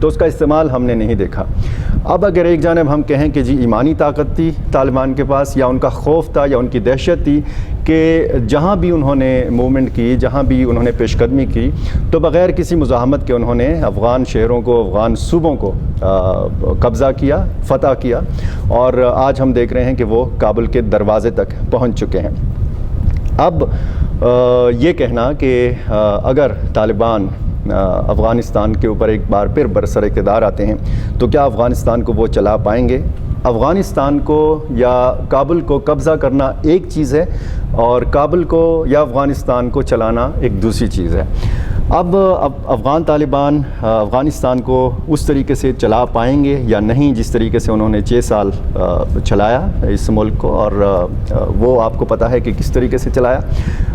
تو اس کا استعمال ہم نے نہیں دیکھا۔ اب اگر ایک جانب ہم کہیں کہ جی ایمانی طاقت تھی طالبان کے پاس، یا ان کا خوف تھا، یا ان کی دہشت تھی کہ جہاں بھی انہوں نے موومنٹ کی، جہاں بھی انہوں نے پیش قدمی کی، تو بغیر کسی مزاحمت کے انہوں نے افغان شہروں کو، افغان صوبوں کو قبضہ کیا، فتح کیا، اور آج ہم دیکھ رہے ہیں کہ وہ کابل کے دروازے تک پہنچ چکے ہیں۔ اب یہ کہنا کہ اگر طالبان افغانستان کے اوپر ایک بار پھر برسر اقتدار آتے ہیں تو کیا افغانستان کو وہ چلا پائیں گے؟ افغانستان کو یا کابل کو قبضہ کرنا ایک چیز ہے، اور کابل کو یا افغانستان کو چلانا ایک دوسری چیز ہے۔ اب افغان طالبان افغانستان کو اس طریقے سے چلا پائیں گے یا نہیں جس طریقے سے انہوں نے 6 سال چلایا اس ملک کو، اور وہ آپ کو پتہ ہے کہ کس طریقے سے چلایا۔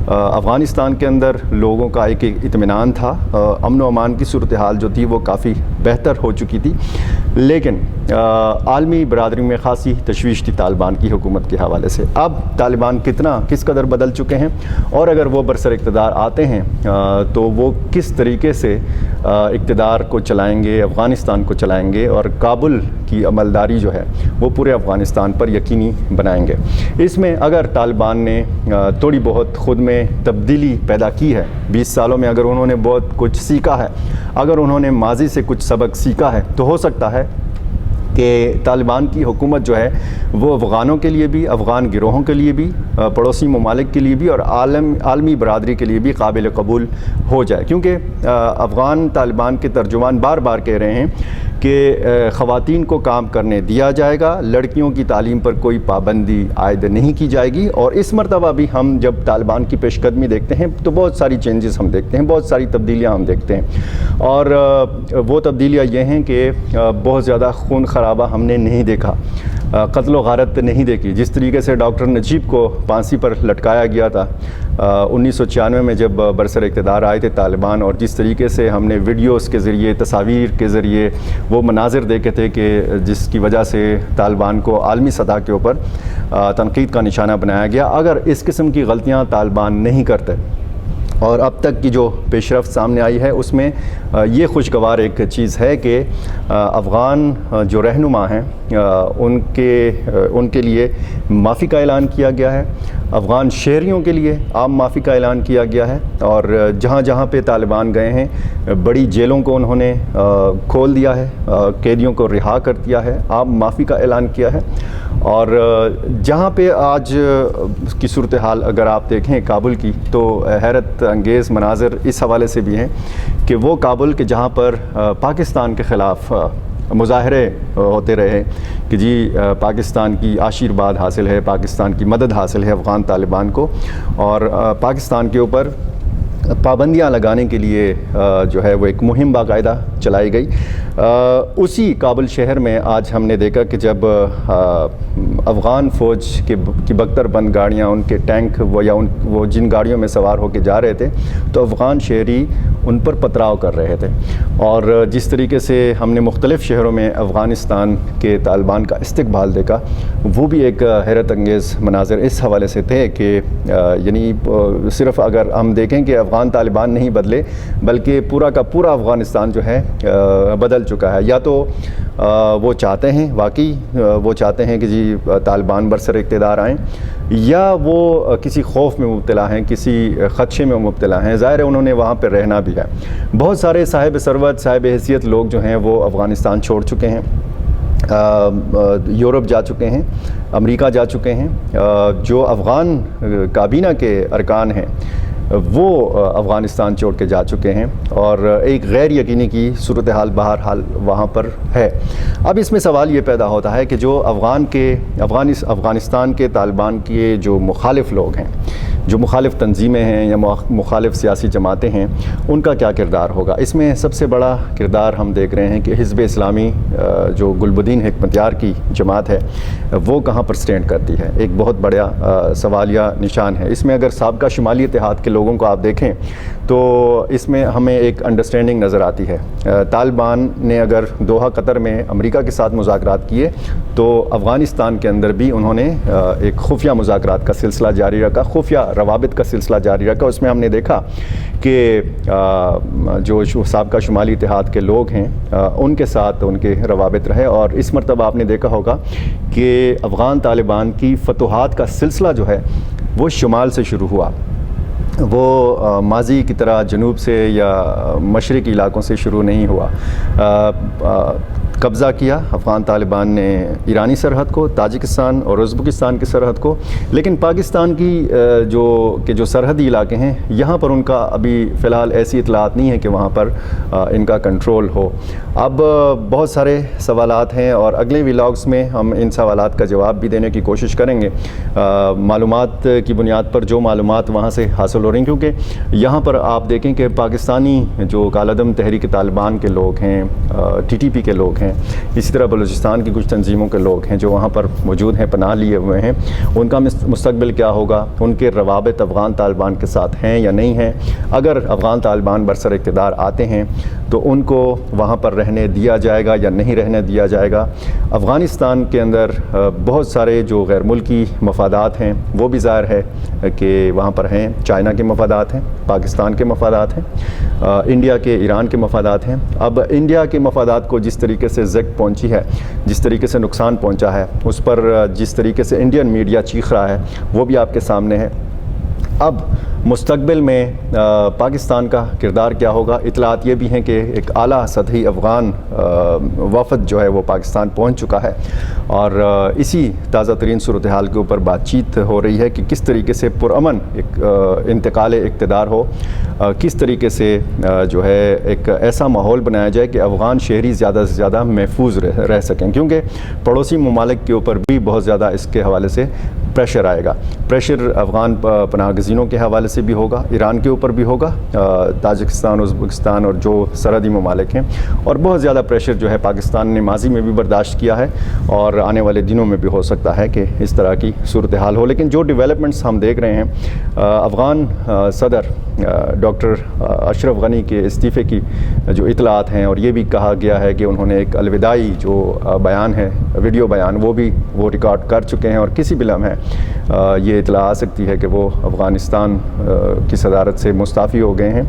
افغانستان کے اندر لوگوں کا ایک اطمینان تھا، امن و امان کی صورتحال جو تھی وہ کافی بہتر ہو چکی تھی، لیکن عالمی برادری میں خاصی تشویش تھی طالبان کی حکومت کے حوالے سے۔ اب طالبان کس قدر بدل چکے ہیں، اور اگر وہ برسر اقتدار آتے ہیں تو وہ کس طریقے سے اقتدار کو چلائیں گے، افغانستان کو چلائیں گے، اور کابل کی عملداری جو ہے وہ پورے افغانستان پر یقینی بنائیں گے۔ اس میں اگر طالبان نے تھوڑی بہت خود میں تبدیلی پیدا کی ہے، 20 سالوں میں اگر انہوں نے بہت کچھ سیکھا ہے، اگر انہوں نے ماضی سے کچھ سبق سیکھا ہے، تو ہو سکتا ہے کہ طالبان کی حکومت جو ہے وہ افغانوں کے لیے بھی، افغان گروہوں کے لیے بھی، پڑوسی ممالک کے لیے بھی، اور عالمی برادری کے لیے بھی قابل قبول ہو جائے، کیونکہ افغان طالبان کے ترجمان بار بار کہہ رہے ہیں کہ خواتین کو کام کرنے دیا جائے گا، لڑکیوں کی تعلیم پر کوئی پابندی عائد نہیں کی جائے گی۔ اور اس مرتبہ بھی ہم جب طالبان کی پیش قدمی دیکھتے ہیں تو بہت ساری چینجز ہم دیکھتے ہیں، بہت ساری تبدیلیاں ہم دیکھتے ہیں، اور وہ تبدیلیاں یہ ہیں کہ بہت زیادہ خون خرابہ ہم نے نہیں دیکھا، قتل و غارت نہیں دیکھی۔ جس طریقے سے ڈاکٹر نجیب کو پھانسی پر لٹکایا گیا تھا 1996 میں جب برسر اقتدار آئے تھے طالبان، اور جس طریقے سے ہم نے ویڈیوز کے ذریعے، تصاویر کے ذریعے وہ مناظر دیکھے تھے کہ جس کی وجہ سے طالبان کو عالمی سطح کے اوپر تنقید کا نشانہ بنایا گیا۔ اگر اس قسم کی غلطیاں طالبان نہیں کرتے، اور اب تک کی جو پیش رفت سامنے آئی ہے اس میں یہ خوشگوار ایک چیز ہے کہ افغان جو رہنما ہیں ان کے لیے معافی کا اعلان کیا گیا ہے، افغان شہریوں کے لیے عام معافی کا اعلان کیا گیا ہے، اور جہاں جہاں پہ طالبان گئے ہیں بڑی جیلوں کو انہوں نے کھول دیا ہے، قیدیوں کو رہا کر دیا ہے، عام معافی کا اعلان کیا ہے۔ اور جہاں پہ آج کی صورتحال اگر آپ دیکھیں کابل کی، تو حیرت انگیز مناظر اس حوالے سے بھی ہیں کہ وہ کابل کے جہاں پر پاکستان کے خلاف مظاہرے ہوتے رہے کہ جی پاکستان کی آشیرواد حاصل ہے، پاکستان کی مدد حاصل ہے افغان طالبان کو، اور پاکستان کے اوپر پابندیاں لگانے کے لیے جو ہے وہ ایک مہم باقاعدہ چلائی گئی۔ اسی کابل شہر میں آج ہم نے دیکھا کہ جب افغان فوج کی بختر بند گاڑیاں، ان کے ٹینک وہ جن گاڑیوں میں سوار ہو کے جا رہے تھے، تو افغان شہری ان پر پتھراؤ کر رہے تھے، اور جس طریقے سے ہم نے مختلف شہروں میں افغانستان کے طالبان کا استقبال دیکھا، وہ بھی ایک حیرت انگیز مناظر اس حوالے سے تھے کہ یعنی صرف اگر ہم دیکھیں کہ افغان طالبان نہیں بدلے بلکہ پورا کا پورا افغانستان جو ہے بدل چکا ہے۔ یا تو وہ چاہتے ہیں، واقعی وہ چاہتے ہیں کہ جی طالبان برسر اقتدار آئیں، یا وہ کسی خوف میں مبتلا ہیں، کسی خدشے میں مبتلا ہیں۔ ظاہر ہے انہوں نے وہاں پہ رہنا بھی ہے۔ بہت سارے صاحب ثروت، صاحب حیثیت لوگ جو ہیں وہ افغانستان چھوڑ چکے ہیں، یورپ جا چکے ہیں، امریکہ جا چکے ہیں۔ جو افغان کابینہ کے ارکان ہیں وہ افغانستان چھوڑ کے جا چکے ہیں، اور ایک غیر یقینی کی صورتحال بہرحال وہاں پر ہے۔ اب اس میں سوال یہ پیدا ہوتا ہے کہ جو افغانستان کے طالبان کے جو مخالف لوگ ہیں، جو مخالف تنظیمیں ہیں یا مخالف سیاسی جماعتیں ہیں، ان کا کیا کردار ہوگا؟ اس میں سب سے بڑا کردار ہم دیکھ رہے ہیں کہ حزب اسلامی جو گلبدین حکمتیار کی جماعت ہے وہ کہاں پر سٹینڈ کرتی ہے، ایک بہت بڑا سوالیہ نشان ہے۔ اس میں اگر سابقہ شمالی اتحاد کے لوگوں کو آپ دیکھیں تو اس میں ہمیں ایک انڈرسٹینڈنگ نظر آتی ہے۔ طالبان نے اگر دوحہ قطر میں امریکہ کے ساتھ مذاکرات کیے تو افغانستان کے اندر بھی انہوں نے ایک خفیہ مذاکرات کا سلسلہ جاری رکھا، خفیہ روابط کا سلسلہ جاری رکھا. اس میں ہم نے دیکھا کہ جو سابقہ شمالی اتحاد کے لوگ ہیں ان کے ساتھ ان کے روابط رہے, اور اس مرتبہ آپ نے دیکھا ہوگا کہ افغان طالبان کی فتوحات کا سلسلہ جو ہے وہ شمال سے شروع ہوا. وہ ماضی کی طرح جنوب سے یا مشرقی علاقوں سے شروع نہیں ہوا. قبضہ کیا افغان طالبان نے ایرانی سرحد کو, تاجکستان اور ازبکستان کی سرحد کو, لیکن پاکستان کی جو سرحدی علاقے ہیں یہاں پر ان کا ابھی فی الحال ایسی اطلاعات نہیں ہے کہ وہاں پر ان کا کنٹرول ہو. اب بہت سارے سوالات ہیں اور اگلے ولاگز میں ہم ان سوالات کا جواب بھی دینے کی کوشش کریں گے, معلومات کی بنیاد پر جو معلومات وہاں سے حاصل ہو رہی ہیں, کیونکہ یہاں پر آپ دیکھیں کہ پاکستانی جو کالعدم تحریک طالبان کے لوگ ہیں, ٹی ٹی پی کے لوگ ہیں, اسی طرح بلوچستان کی کچھ تنظیموں کے لوگ ہیں جو وہاں پر موجود ہیں, پناہ لیے ہوئے ہیں, ان کا مستقبل کیا ہوگا, ان کے روابط افغان طالبان کے ساتھ ہیں یا نہیں ہیں. اگر افغان طالبان برسر اقتدار آتے ہیں تو ان کو وہاں پر رہنے دیا جائے گا یا نہیں رہنے دیا جائے گا. افغانستان کے اندر بہت سارے جو غیر ملکی مفادات ہیں وہ بھی ظاہر ہے کہ وہاں پر ہیں. چائنا کے مفادات ہیں, پاکستان کے مفادات ہیں, انڈیا کے, ایران کے مفادات ہیں. اب انڈیا کے مفادات کو جس طریقے سے زد پہنچی ہے, جس طریقے سے نقصان پہنچا ہے, اس پر جس طریقے سے انڈین میڈیا چیخ رہا ہے وہ بھی آپ کے سامنے ہے. اب مستقبل میں پاکستان کا کردار کیا ہوگا؟ اطلاعات یہ بھی ہیں کہ ایک اعلیٰ سطحی افغان وفد جو ہے وہ پاکستان پہنچ چکا ہے, اور اسی تازہ ترین صورتحال کے اوپر بات چیت ہو رہی ہے کہ کس طریقے سے پرامن ایک انتقال اقتدار ہو, کس طریقے سے جو ہے ایک ایسا ماحول بنایا جائے کہ افغان شہری زیادہ سے زیادہ محفوظ رہ سکیں, کیونکہ پڑوسی ممالک کے اوپر بھی بہت زیادہ اس کے حوالے سے پریشر آئے گا. پریشر افغان پناہ گزینوں کے حوالے سے بھی ہوگا, ایران کے اوپر بھی ہوگا, تاجکستان, ازبکستان اور جو سرحدی ممالک ہیں, اور بہت زیادہ پریشر جو ہے پاکستان نے ماضی میں بھی برداشت کیا ہے اور آنے والے دنوں میں بھی ہو سکتا ہے کہ اس طرح کی صورتحال ہو. لیکن جو ڈیولپمنٹس ہم دیکھ رہے ہیں, افغان صدر ڈاکٹر اشرف غنی کے استعفے کی جو اطلاعات ہیں, اور یہ بھی کہا گیا ہے کہ انہوں نے ایک الوداعی جو بیان ہے, ویڈیو بیان, وہ ریکارڈ کر چکے ہیں, اور کسی بھی لمحے یہ اطلاع آ سکتی ہے کہ وہ افغانستان کی صدارت سے مستعفی ہو گئے ہیں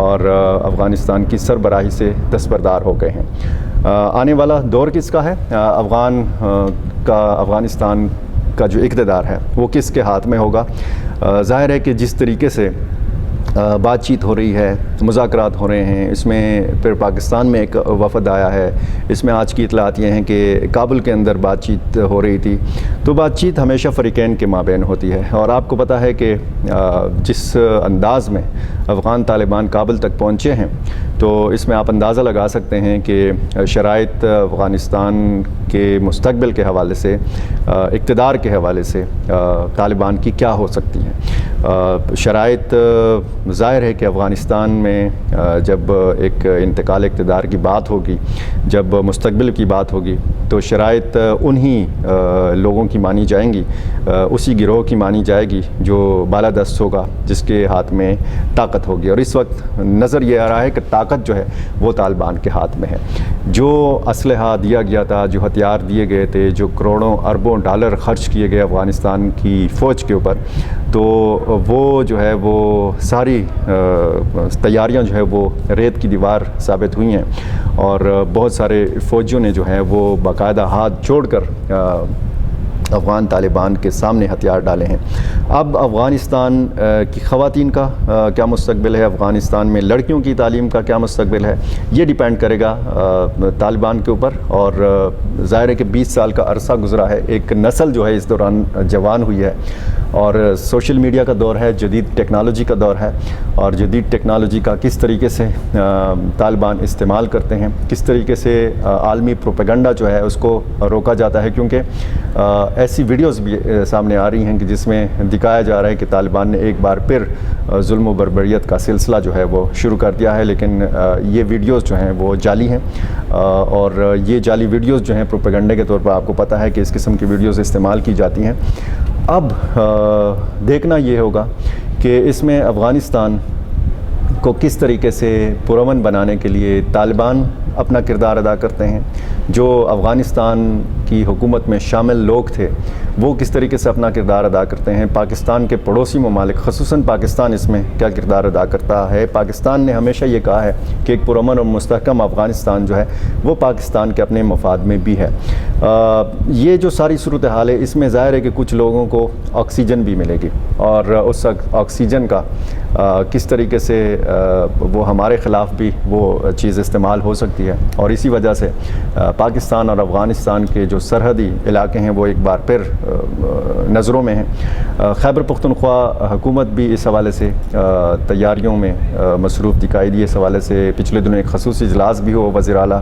اور افغانستان کی سربراہی سے دستبردار ہو گئے ہیں. آنے والا دور کس کا ہے؟ افغانستان کا جو اقتدار ہے وہ کس کے ہاتھ میں ہوگا؟ ظاہر ہے کہ جس طریقے سے بات چیت ہو رہی ہے, مذاکرات ہو رہے ہیں, اس میں پھر پاکستان میں ایک وفد آیا ہے, اس میں آج کی اطلاعات یہ ہیں کہ کابل کے اندر بات چیت ہو رہی تھی. تو بات چیت ہمیشہ فریقین کے مابین ہوتی ہے, اور آپ کو پتہ ہے کہ جس انداز میں افغان طالبان کابل تک پہنچے ہیں تو اس میں آپ اندازہ لگا سکتے ہیں کہ شرائط افغانستان کے مستقبل کے حوالے سے, اقتدار کے حوالے سے طالبان کی کیا ہو سکتی ہیں. شرائط ظاہر ہے کہ افغانستان میں جب ایک انتقال اقتدار کی بات ہوگی, جب مستقبل کی بات ہوگی, تو شرائط انہی لوگوں کی مانی جائیں گی, اسی گروہ کی مانی جائے گی جو بالادست ہوگا, جس کے ہاتھ میں طاقت ہوگی. اور اس وقت نظر یہ آ رہا ہے کہ طاقت جو ہے وہ طالبان کے ہاتھ میں ہے. جو اسلحہ دیا گیا تھا, جو ہتھیار دیے گئے تھے, جو کروڑوں اربوں ڈالر خرچ کیے گئے افغانستان کی فوج کے اوپر, تو وہ جو ہے وہ ساری تیاریاں جو ہے وہ ریت کی دیوار ثابت ہوئی ہیں, اور بہت سارے فوجیوں نے جو ہے وہ باقاعدہ ہاتھ جوڑ کر افغان طالبان کے سامنے ہتھیار ڈالے ہیں. اب افغانستان کی خواتین کا کیا مستقبل ہے, افغانستان میں لڑکیوں کی تعلیم کا کیا مستقبل ہے, یہ ڈیپینڈ کرے گا طالبان کے اوپر. اور ظاہر ہے کہ 20 سال کا عرصہ گزرا ہے, ایک نسل جو ہے اس دوران جوان ہوئی ہے, اور سوشل میڈیا کا دور ہے, جدید ٹیکنالوجی کا دور ہے, اور جدید ٹیکنالوجی کا کس طریقے سے طالبان استعمال کرتے ہیں, کس طریقے سے عالمی پروپیگنڈا جو ہے اس کو روکا جاتا ہے. کیونکہ ایسی ویڈیوز بھی سامنے آ رہی ہیں کہ جس میں دکھایا جا رہا ہے کہ طالبان نے ایک بار پھر ظلم و بربریت کا سلسلہ جو ہے وہ شروع کر دیا ہے, لیکن یہ ویڈیوز جو ہیں وہ جعلی ہیں, اور یہ جعلی ویڈیوز جو ہیں پروپیگنڈے کے طور پر آپ کو پتہ ہے کہ اس قسم کی ویڈیوز استعمال کی جاتی ہیں. اب دیکھنا یہ ہوگا کہ اس میں افغانستان کو کس طریقے سے پرامن بنانے کے لیے طالبان اپنا کردار ادا کرتے ہیں، جو افغانستان کی حکومت میں شامل لوگ تھے وہ کس طریقے سے اپنا کردار ادا کرتے ہیں، پاکستان کے پڑوسی ممالک خصوصاً پاکستان اس میں کیا کردار ادا کرتا ہے۔ پاکستان نے ہمیشہ یہ کہا ہے کہ ایک پرامن اور مستحکم افغانستان جو ہے وہ پاکستان کے اپنے مفاد میں بھی ہے۔ یہ جو ساری صورتحال ہے اس میں ظاہر ہے کہ کچھ لوگوں کو آکسیجن بھی ملے گی، اور اس آکسیجن کا کس طریقے سے وہ ہمارے خلاف بھی وہ چیز استعمال ہو سکتی ہے، اور اسی وجہ سے پاکستان اور افغانستان کے جو سرحدی علاقے ہیں وہ ایک بار پھر نظروں میں ہیں۔ خیبر پختونخوا حکومت بھی اس حوالے سے تیاریوں میں مصروف دکھائی دی۔ اس حوالے سے پچھلے دنوں ایک خصوصی اجلاس بھی ہوا وزیر اعلیٰ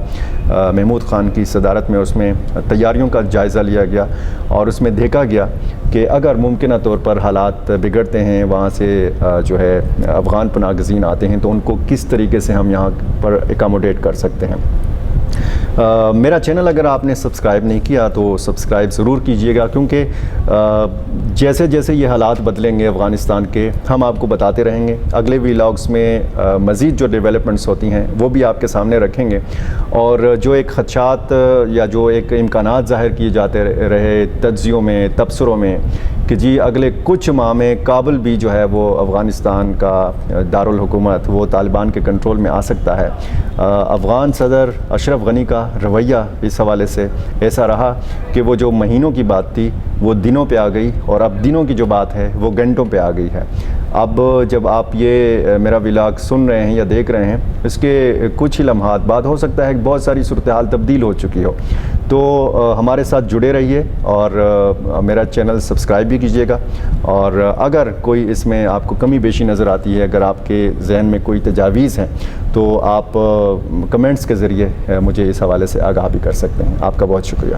محمود خان کی صدارت میں، اس میں تیاریوں کا جائزہ لیا گیا اور اس میں دیکھا گیا کہ اگر ممکنہ طور پر حالات بگڑتے ہیں، وہاں سے جو ہے افغان پناہ گزین آتے ہیں تو ان کو کس طریقے سے ہم یہاں پر اکاموڈیٹ کر سکتے ہیں۔ میرا چینل اگر آپ نے سبسکرائب نہیں کیا تو سبسکرائب ضرور کیجئے گا، کیونکہ جیسے جیسے یہ حالات بدلیں گے افغانستان کے ہم آپ کو بتاتے رہیں گے۔ اگلے ویلاگز میں مزید جو ڈیولپمنٹس ہوتی ہیں وہ بھی آپ کے سامنے رکھیں گے، اور جو ایک خدشات یا جو ایک امکانات ظاہر کیے جاتے رہے تجزیوں میں، تبصروں میں کہ جی اگلے کچھ ماہ میں کابل بھی جو ہے وہ افغانستان کا دارالحکومت وہ طالبان کے کنٹرول میں آ سکتا ہے۔ افغان صدر اشرف غنی کا رویہ اس حوالے سے ایسا رہا کہ وہ جو مہینوں کی بات تھی وہ دنوں پہ آ گئی، اور اب دنوں کی جو بات ہے وہ گھنٹوں پہ آ گئی ہے۔ اب جب آپ یہ میرا ولاگ سن رہے ہیں یا دیکھ رہے ہیں، اس کے کچھ ہی لمحات بعد ہو سکتا ہے کہ بہت ساری صورتحال تبدیل ہو چکی ہو، تو ہمارے ساتھ جڑے رہیے اور میرا چینل سبسکرائب بھی کیجیے گا، اور اگر کوئی اس میں آپ کو کمی بیشی نظر آتی ہے، اگر آپ کے ذہن میں کوئی تجاویز ہیں تو آپ کمنٹس کے ذریعے مجھے اس حوالے سے آگاہ بھی کر سکتے ہیں۔ آپ کا بہت شکریہ۔